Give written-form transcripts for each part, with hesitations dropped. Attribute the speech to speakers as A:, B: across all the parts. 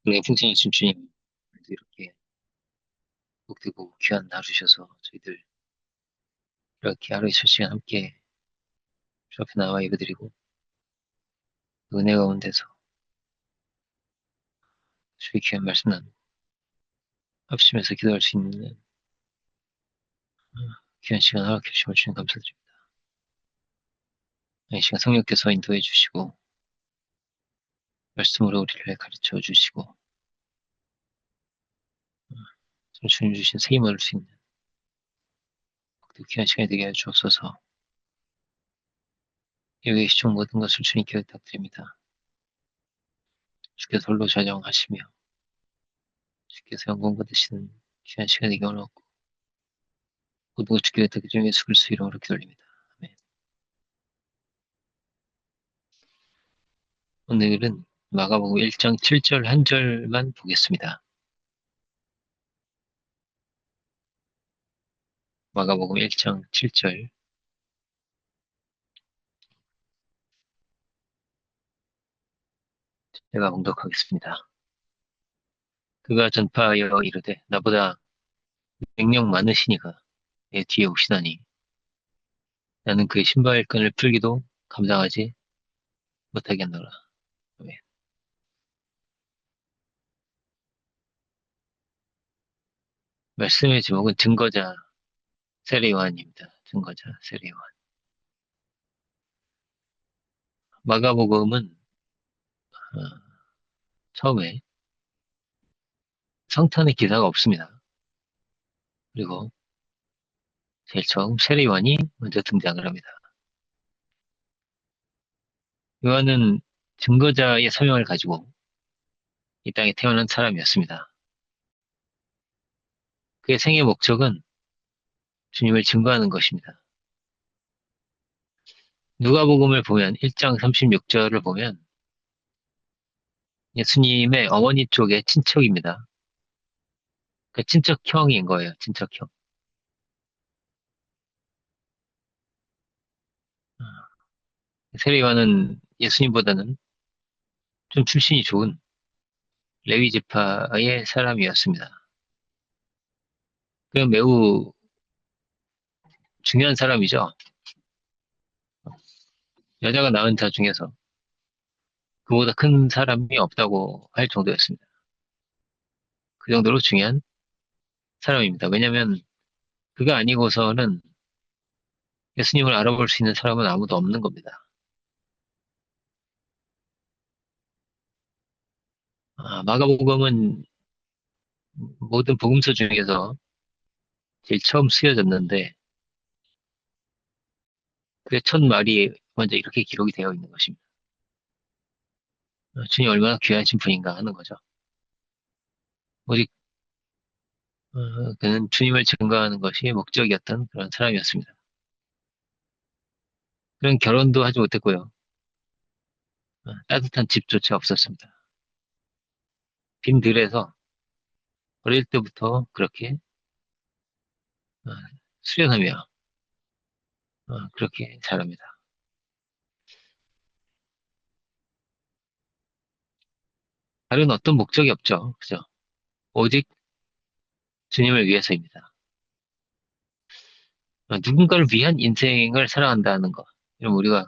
A: 우리가 풍성하신 주님, 이렇게 복되고 귀한 하루 주셔서 저희들 이렇게 하루에 첫 시간 함께 주 앞에 나와 예배드리고 그 은혜 가운데서 주의 귀한 말씀 나누고 합심해서 기도할 수 있는 귀한 시간 허락해 주심을 주님 감사드립니다. 이 시간 성령께서 인도해 주시고 말씀으로 우리를 가르쳐 주시고 주님 주신 새 힘을 얻을 수 있는 복되고 귀한 시간이 되게 해 주옵소서. 예배의 시종 모든 것을 주님께 부탁드립니다. 주께서 홀로 좌정하시며 주께서 영광 받으시는 귀한 시간이 되게 얻고 모든 것 주께 부탁드리며 예수 그리스도 이름으로 기도드립니다. 아멘. 오늘은 마가복음 1장 7절 한 절만 보겠습니다. 마가복음 1장 7절 제가 봉독하겠습니다. 그가 전파하여 이르되 나보다 능력 많으시니가 내 뒤에 오시나니 나는 그의 신발끈을 풀기도 감당하지 못하겠노라. 아멘. 말씀의 제목은 증거자 세례요한입니다. 증거자 세례요한. 마가복음은 처음에 성탄의 기사가 없습니다. 그리고 제일 처음 세례요한이 먼저 등장을 합니다. 요한은 증거자의 사명을 가지고 이 땅에 태어난 사람이었습니다. 그의 생애 목적은 주님을 증거하는 것입니다. 누가복음을 보면 1장 36절을 보면 예수님의 어머니 쪽의 친척입니다. 그 친척형인 거예요. 친척형. 세례요한은 예수님보다는 좀 출신이 좋은 레위 지파의 사람이었습니다. 그 매우 중요한 사람이죠. 여자가 낳은 자 중에서 그보다 큰 사람이 없다고 할 정도였습니다. 그 정도로 중요한 사람입니다. 왜냐하면 그가 아니고서는 예수님을 알아볼 수 있는 사람은 아무도 없는 겁니다. 마가복음은 모든 복음서 중에서 제일 처음 쓰여졌는데 그의 첫 말이 먼저 이렇게 기록이 되어 있는 것입니다. 주님 얼마나 귀하신 분인가 하는 거죠. 오직 그는 주님을 증거하는 것이 목적이었던 그런 사람이었습니다. 그런 결혼도 하지 못했고요. 따뜻한 집조차 없었습니다. 빈 들에서 어릴 때부터 그렇게 어, 수련하며 그렇게 자랍니다. 다른 어떤 목적이 없죠. 그죠? 오직 주님을 위해서입니다. 누군가를 위한 인생을 살아간다는 것. 이런 우리가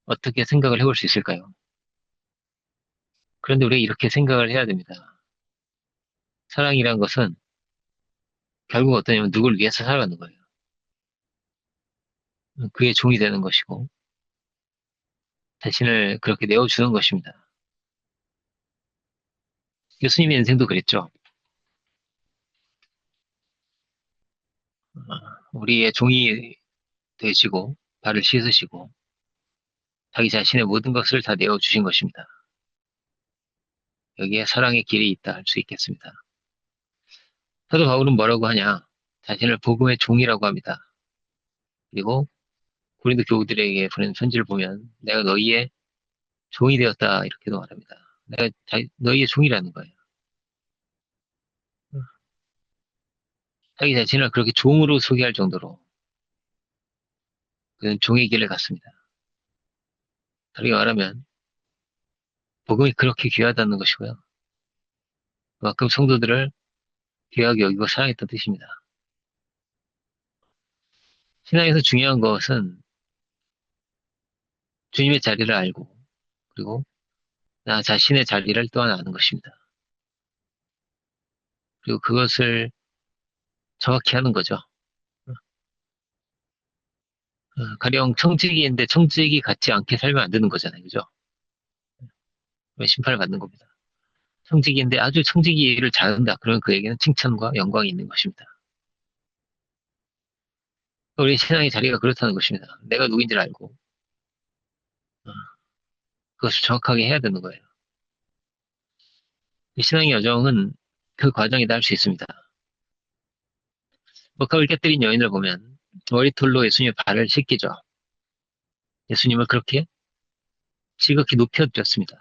A: 어떻게 생각을 해볼 수 있을까요? 그런데 우리가 이렇게 생각을 해야 됩니다. 사랑이란 것은 결국 어떠냐면 누구를 위해서 살아가는 거예요. 그의 종이 되는 것이고 자신을 그렇게 내어주는 것입니다. 예수님의 인생도 그랬죠. 어, 우리의 종이 되시고 발을 씻으시고 자기 자신의 모든 것을 다 내어주신 것입니다. 여기에 사랑의 길이 있다 할 수 있겠습니다. 사도 바울은 뭐라고 하냐? 자신을 복음의 종이라고 합니다. 그리고 고린도 교우들에게 보낸 편지를 보면 내가 너희의 종이 되었다 이렇게도 말합니다. 내가 너희의 종이라는 거예요. 자기 자신을 그렇게 종으로 소개할 정도로 그는 종의 길을 갔습니다. 다르게 말하면 복음이 그렇게 귀하다는 것이고요. 그만큼 성도들을 귀하게 여기고 사랑했던 뜻입니다. 신앙에서 중요한 것은 주님의 자리를 알고, 그리고 나 자신의 자리를 또한 아는 것입니다. 그리고 그것을 정확히 하는 거죠. 가령 청지기인데 청지기 같지 않게 살면 안 되는 거잖아요. 그죠? 왜 심판을 받는 겁니다. 청지기인데 아주 청지기 일을 잘한다. 그러면 그에게는 칭찬과 영광이 있는 것입니다. 우리 신앙의 자리가 그렇다는 것입니다. 내가 누구인지를 알고 어, 그것을 정확하게 해야 되는 거예요. 이 신앙의 여정은 그 과정이다 할 수 있습니다. 먹갑을 깨뜨린 여인을 보면 머리털로 예수님의 발을 씻기죠. 예수님을 그렇게 지극히 높여드렸습니다.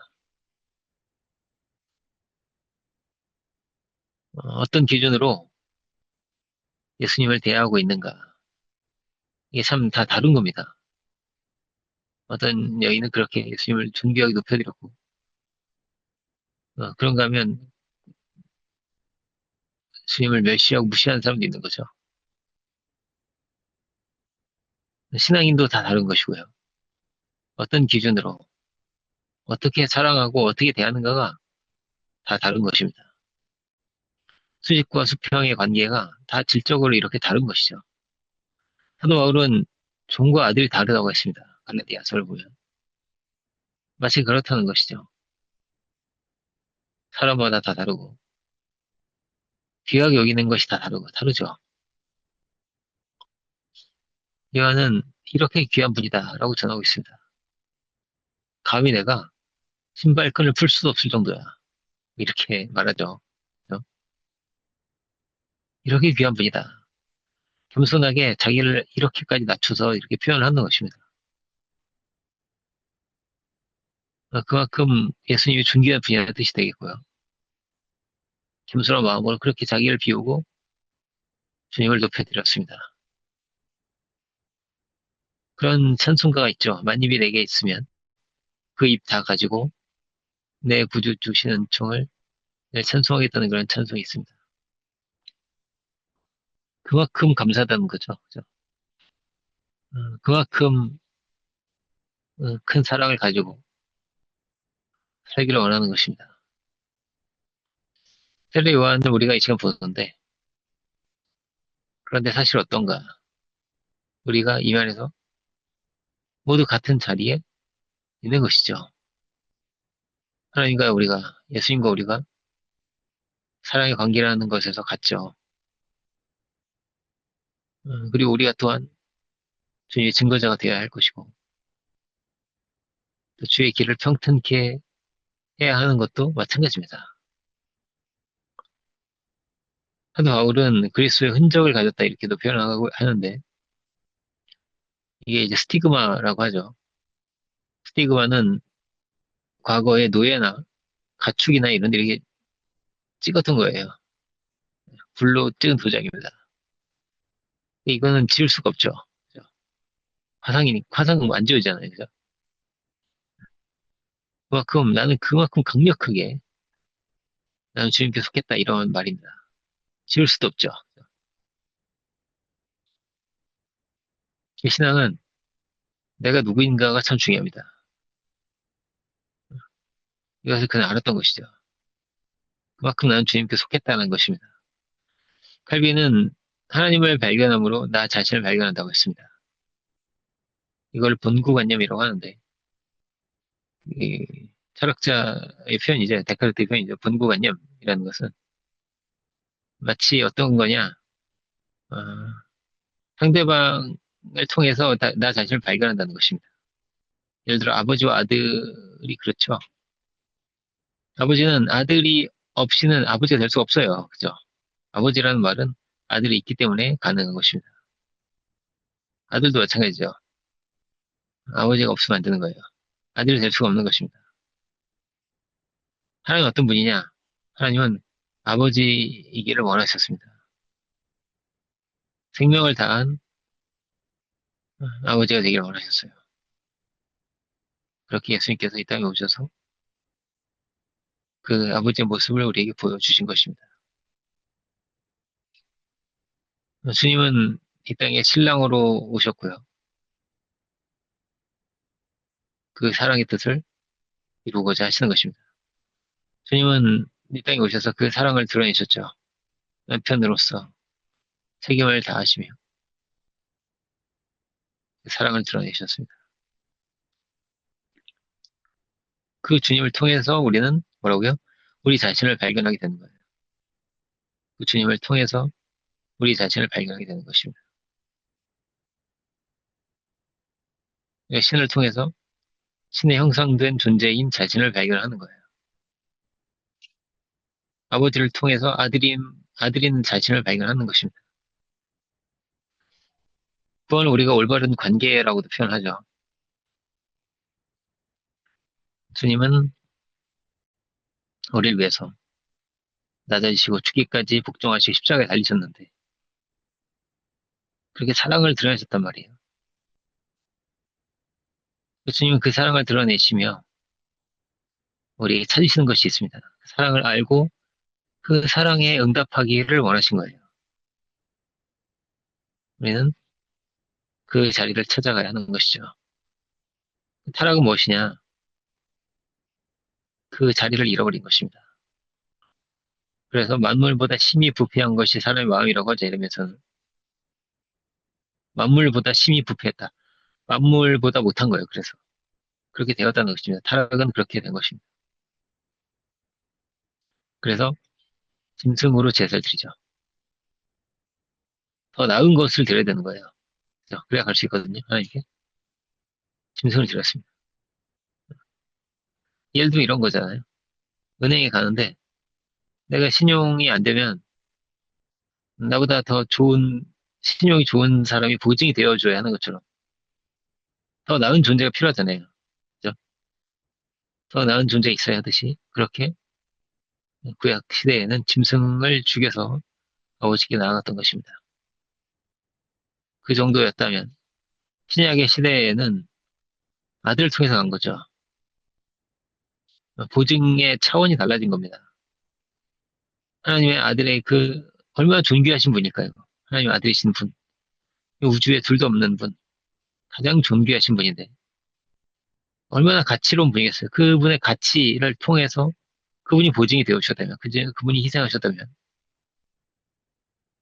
A: 어떤 기준으로 예수님을 대하고 있는가. 이게 참 다 다른 겁니다. 어떤 여인은 그렇게 예수님을 존귀하게 높여드렸고, 그런가 하면 예수님을 멸시하고 무시하는 사람도 있는 거죠. 신앙인도 다 다른 것이고요. 어떤 기준으로 어떻게 사랑하고 어떻게 대하는가가 다 다른 것입니다. 수직과 수평의 관계가 다 질적으로 이렇게 다른 것이죠. 사도 바울은 종과 아들이 다르다고 했습니다. 갈라디아서를 보면. 마치 그렇다는 것이죠. 사람마다 다 다르고, 귀하게 여기는 것이 다 다르죠. 요한은 이렇게 귀한 분이다 라고 전하고 있습니다. 감히 내가 신발끈을 풀 수도 없을 정도야. 이렇게 말하죠. 그죠? 이렇게 귀한 분이다. 겸손하게 자기를 이렇게까지 낮춰서 이렇게 표현하는 것입니다. 그만큼 예수님이 존귀한 분이라는 뜻이 되겠고요. 겸손한 마음으로 그렇게 자기를 비우고 주님을 높여드렸습니다. 그런 찬송가가 있죠. 만입이 내게 있으면 그 입 다 가지고 내 구주 주시는 은총을 늘 찬송하겠다는 그런 찬송이 있습니다. 그만큼 감사하다는 거죠. 그죠? 그만큼 큰 사랑을 가지고 살기를 원하는 것입니다. 세례 요한을 우리가 이 시간 보는데 그런데 사실 어떤가? 우리가 이 면에서 모두 같은 자리에 있는 것이죠. 하나님과 우리가, 예수님과 우리가 사랑의 관계라는 것에서 같죠. 그리고 우리가 또한 주님의 증거자가 되어야 할 것이고, 또 주의 길을 평탄케 해야 하는 것도 마찬가지입니다. 사도 바울은 그리스도의 흔적을 가졌다 이렇게도 표현하고 하는데, 이게 이제 스티그마라고 하죠. 스티그마는 과거의 노예나 가축이나 이런 데 이렇게 찍었던 거예요. 불로 찍은 도장입니다. 이거는 지울 수가 없죠. 그죠? 화상은 안 지워지잖아요. 그죠? 그만큼 나는 그만큼 강력하게 나는 주님께 속했다 이런 말입니다. 지울 수도 없죠. 이 신앙은 내가 누구인가가 참 중요합니다. 이것을 그는 알았던 것이죠. 그만큼 나는 주님께 속했다는 것입니다. 칼빈은 하나님을 발견함으로 나 자신을 발견한다고 했습니다. 이걸 본구관념이라고 하는데 이 철학자의 표현이죠. 데카르트의 표현이죠. 본구관념이라는 것은 마치 어떤 거냐 어, 상대방을 통해서 나 자신을 발견한다는 것입니다. 예를 들어 아버지와 아들이 그렇죠. 아버지는 아들이 없이는 아버지가 될 수가 없어요. 그죠? 아버지라는 말은 아들이 있기 때문에 가능한 것입니다. 아들도 마찬가지죠. 아버지가 없으면 안 되는 거예요. 아들이 될 수가 없는 것입니다. 하나님은 어떤 분이냐? 하나님은 아버지이기를 원하셨습니다. 생명을 다한 아버지가 되기를 원하셨어요. 그렇게 예수님께서 이 땅에 오셔서 그 아버지의 모습을 우리에게 보여주신 것입니다. 주님은 이 땅에 신랑으로 오셨고요. 그 사랑의 뜻을 이루고자 하시는 것입니다. 주님은 이 땅에 오셔서 그 사랑을 드러내셨죠. 남편으로서 책임을 다하시며 그 사랑을 드러내셨습니다. 그 주님을 통해서 우리는 뭐라고요? 우리 자신을 발견하게 되는 거예요. 그 주님을 통해서 우리 자신을 발견하게 되는 것입니다. 그러니까 신을 통해서 신의 형상된 존재인 자신을 발견하는 거예요. 아버지를 통해서 아들인 자신을 발견하는 것입니다. 그건 우리가 올바른 관계라고도 표현하죠. 주님은 우리를 위해서 낮아지시고 죽기까지 복종하시고 십자가에 달리셨는데 그렇게 사랑을 드러내셨단 말이에요. 주님은 그 사랑을 드러내시며 우리에게 찾으시는 것이 있습니다. 그 사랑을 알고 그 사랑에 응답하기를 원하신 거예요. 우리는 그 자리를 찾아가야 하는 것이죠. 타락은 무엇이냐? 그 자리를 잃어버린 것입니다. 그래서 만물보다 심히 부패한 것이 사람의 마음이라고 하죠. 이러면서는 만물보다 심히 부패했다. 만물보다 못한 거예요. 그래서 그렇게 되었다는 것입니다. 타락은 그렇게 된 것입니다. 그래서 짐승으로 제사를 드리죠. 더 나은 것을 드려야 되는 거예요. 그죠? 그래야 갈 수 있거든요. 하나님께 짐승을 드렸습니다. 예를 들면 이런 거잖아요. 은행에 가는데 내가 신용이 안 되면 나보다 더 좋은 신용이 좋은 사람이 보증이 되어줘야 하는 것처럼 더 나은 존재가 필요하잖아요. 그죠? 더 나은 존재가 있어야 하듯이 그렇게 구약 시대에는 짐승을 죽여서 아버지께 나아갔던 것입니다. 그 정도였다면 신약의 시대에는 아들을 통해서 간 거죠. 보증의 차원이 달라진 겁니다. 하나님의 아들의 그 얼마나 존귀하신 분일까요? 하나님의 아들이신 분, 우주에 둘도 없는 분, 가장 존귀하신 분인데 얼마나 가치로운 분이겠어요. 그분의 가치를 통해서 그분이 보증이 되어주셨다면, 그분이 희생하셨다면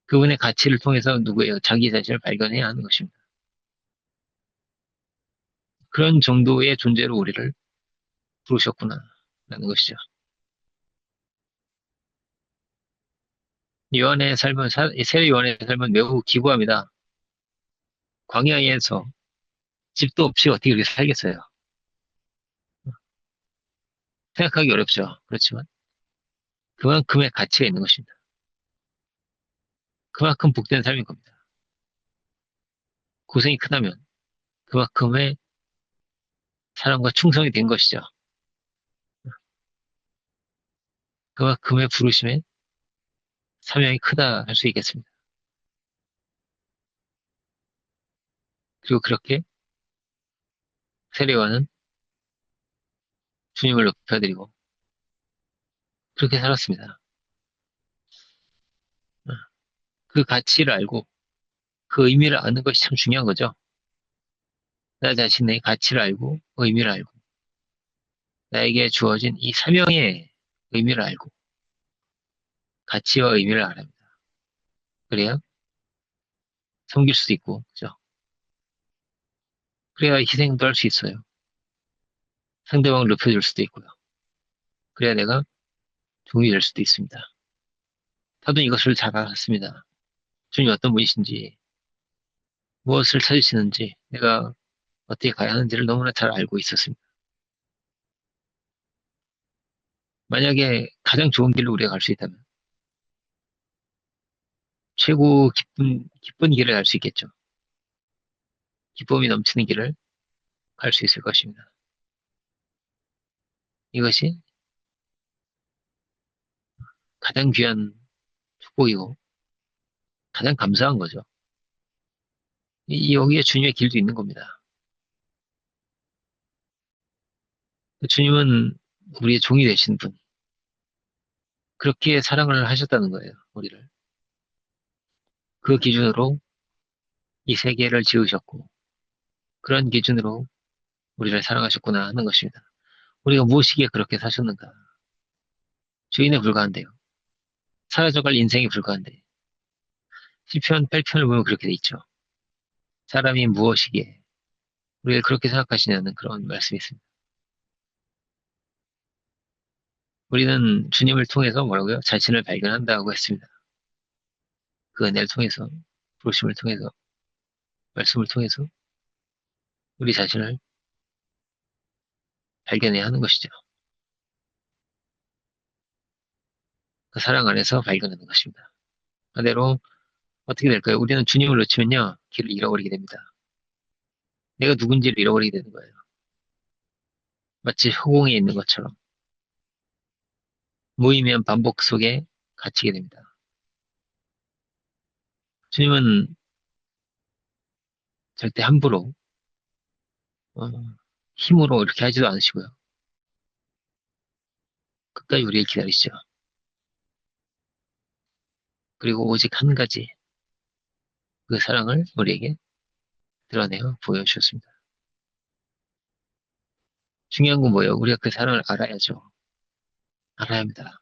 A: 그분의 가치를 통해서 누구예요? 자기 자신을 발견해야 하는 것입니다. 그런 정도의 존재로 우리를 부르셨구나 라는 것이죠. 요한의 삶은, 세례 요한의 삶은 매우 기구합니다. 광야에서 집도 없이 어떻게 그렇게 살겠어요? 생각하기 어렵죠. 그렇지만 그만큼의 가치가 있는 것입니다. 그만큼 복된 삶인 겁니다. 고생이 크다면 그만큼의 사랑과 충성이 된 것이죠. 그만큼의 부르심에 사명이 크다 할 수 있겠습니다. 그리고 그렇게 세례와는 주님을 높여드리고 그렇게 살았습니다. 그 가치를 알고 그 의미를 아는 것이 참 중요한 거죠. 나 자신의 가치를 알고 의미를 알고 나에게 주어진 이 사명의 의미를 알고 가치와 의미를 알아야 합니다. 그래야 섬길 수도 있고, 그죠? 그래야 희생도 할 수 있어요. 상대방을 높여줄 수도 있고요. 그래야 내가 종이 될 수도 있습니다. 다분 이것을 잘 알았습니다. 주님이 어떤 분이신지, 무엇을 찾으시는지, 내가 어떻게 가야 하는지를 너무나 잘 알고 있었습니다. 만약에 가장 좋은 길로 우리가 갈 수 있다면, 최고 기쁜 길을 갈 수 있겠죠. 기쁨이 넘치는 길을 갈 수 있을 것입니다. 이것이 가장 귀한 축복이고, 가장 감사한 거죠. 여기에 주님의 길도 있는 겁니다. 주님은 우리의 종이 되신 분, 그렇게 사랑을 하셨다는 거예요, 우리를. 그 기준으로 이 세계를 지으셨고, 그런 기준으로 우리를 사랑하셨구나 하는 것입니다. 우리가 무엇이기에 그렇게 사셨는가? 주인에 불과한데요. 사라져갈 인생에 불과한데. 시편 8편을 보면 그렇게 돼 있죠. 사람이 무엇이기에 우리를 그렇게 생각하시냐는 그런 말씀이 있습니다. 우리는 주님을 통해서 뭐라고요? 자신을 발견한다고 했습니다. 그 은혜를 통해서, 부르심을 통해서, 말씀을 통해서 우리 자신을 발견해야 하는 것이죠. 그 사랑 안에서 발견하는 것입니다. 반대로 어떻게 될까요? 우리는 주님을 놓치면요, 길을 잃어버리게 됩니다. 내가 누군지를 잃어버리게 되는 거예요. 마치 허공에 있는 것처럼 무의미한 반복 속에 갇히게 됩니다. 주님은 절대 함부로 어, 힘으로 이렇게 하지도 않으시고요. 끝까지 우리를 기다리시죠. 그리고 오직 한 가지 그 사랑을 우리에게 드러내어 보여주셨습니다. 중요한 건 뭐예요? 우리가 그 사랑을 알아야죠. 알아야 합니다.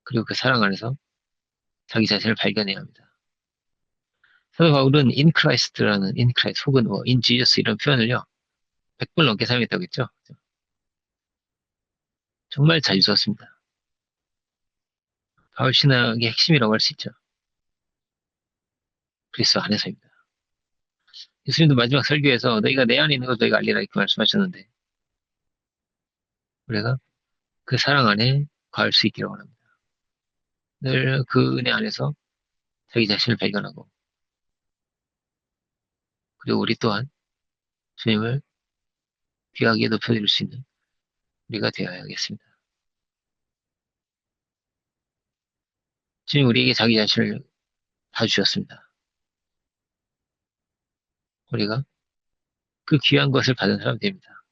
A: 그리고 그 사랑 안에서 자기 자신을 발견해야 합니다. 사도 바울은 in Christ라는 in Christ 혹은 뭐 in Jesus 이런 표현을요. 100번 넘게 사용했다고 했죠. 정말 자주 썼습니다. 바울 신학의 핵심이라고 할 수 있죠. 그리스도 안에서입니다. 예수님도 마지막 설교에서 너희가 내 안에 있는 것 너희가 알리라 이렇게 말씀하셨는데 우리가 그 사랑 안에 거할 수 있기를 원합니다. 늘 그 은혜 안에서 자기 자신을 발견하고 그리고 우리 또한 주님을 귀하게 높여드릴 수 있는 우리가 되어야겠습니다. 주님 우리에게 자기 자신을 다 주셨습니다. 우리가 그 귀한 것을 받은 사람들입니다.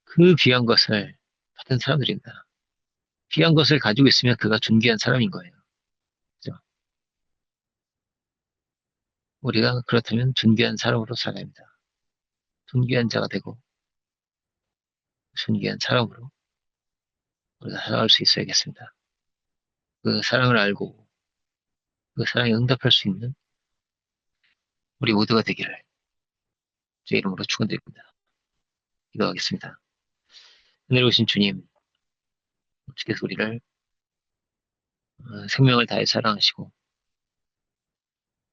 A: 그 귀한 것을 받은 사람들입니다. 귀한 것을 가지고 있으면 그가 존귀한 사람인 거예요. 그죠? 우리가 그렇다면 존귀한 사람으로 살아야 합니다. 존귀한 자가 되고 존귀한 사람으로 우리가 살아갈 수 있어야겠습니다. 그 사랑을 알고 그 사랑에 응답할 수 있는 우리 모두가 되기를 제 이름으로 축원드립니다. 기도하겠습니다. 은혜로우신 주님, 주께서 우리를 생명을 다해 사랑하시고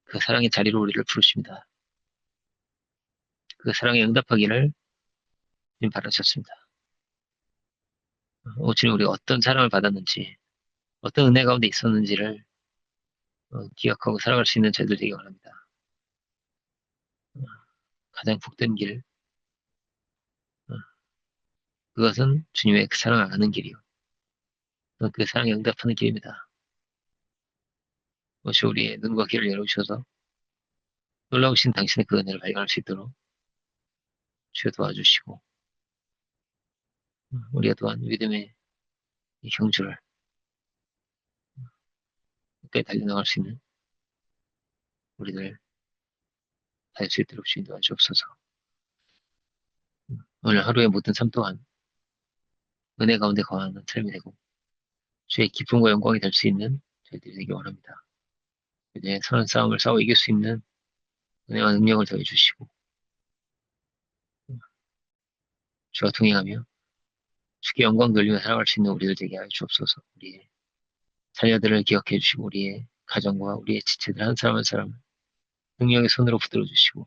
A: 그 사랑의 자리로 우리를 부르십니다. 그 사랑에 응답하기를 주님 바라셨습니다. 주님 우리가 어떤 사랑을 받았는지 어떤 은혜 가운데 있었는지를 기억하고 살아갈 수 있는 저희들 되기 원합니다. 어, 가장 복된 길, 어, 그것은 주님의 그 사랑을 아는 길이요. 그 사랑에 응답하는 길입니다. 오시 우리의 눈과 귀를 열어주셔서 놀라우신 당신의 그 은혜를 발견할 수 있도록 주여 도와주시고 우리가 또한 믿음의 이 경주를 끝까지 달려나갈 수 있는 우리들 할 수 있도록 주님 도와주옵소서. 오늘 하루의 모든 삶 동안 은혜 가운데 거하는 삶이 되고 주의 기쁨과 영광이 될 수 있는 저희들이 되기 원합니다. 이제 선한 싸움을 싸워 이길 수 있는 은혜와 능력을 더해 주시고 주와 동행하며 주께 영광 돌리며 살아갈 수 있는 우리들 되게 하여 주옵소서. 우리의 자녀들을 기억해 주시고 우리의 가정과 우리의 지체들 한 사람 한 사람을 능력의 손으로 붙들어 주시고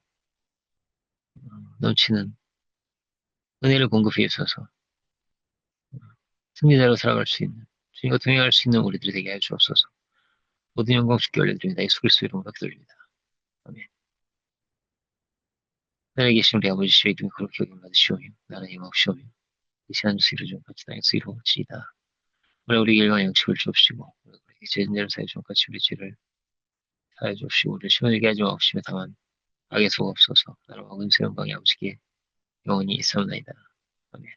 A: 넘치는 은혜를 공급해 주셔서 승리자로 살아갈 수 있는 주님과 동행할 수 있는 우리들이 되게 하여 주옵소서. 모든 영광 주께 올려드립니다. 예수 그리스도 이름으로 기도드립니다. 아멘. 하늘에 계신 우리 아버지 주의 이름이 그렇게 여김 받으시오며 나는 힘없시오며 이 시간 주스 이루어준 같이 땅에서 이루어지이다. 오늘 우리에게 일반 양식을 주옵시고 우리에게 죄진 자를 사해 준 같이 우리 죄를 사해 주옵시고 우리를 시험하게 하지 마옵시며 다만 악에서 없어서 나라와 근세 영광이 아버지께 영원히 있사옵나이다. 아멘.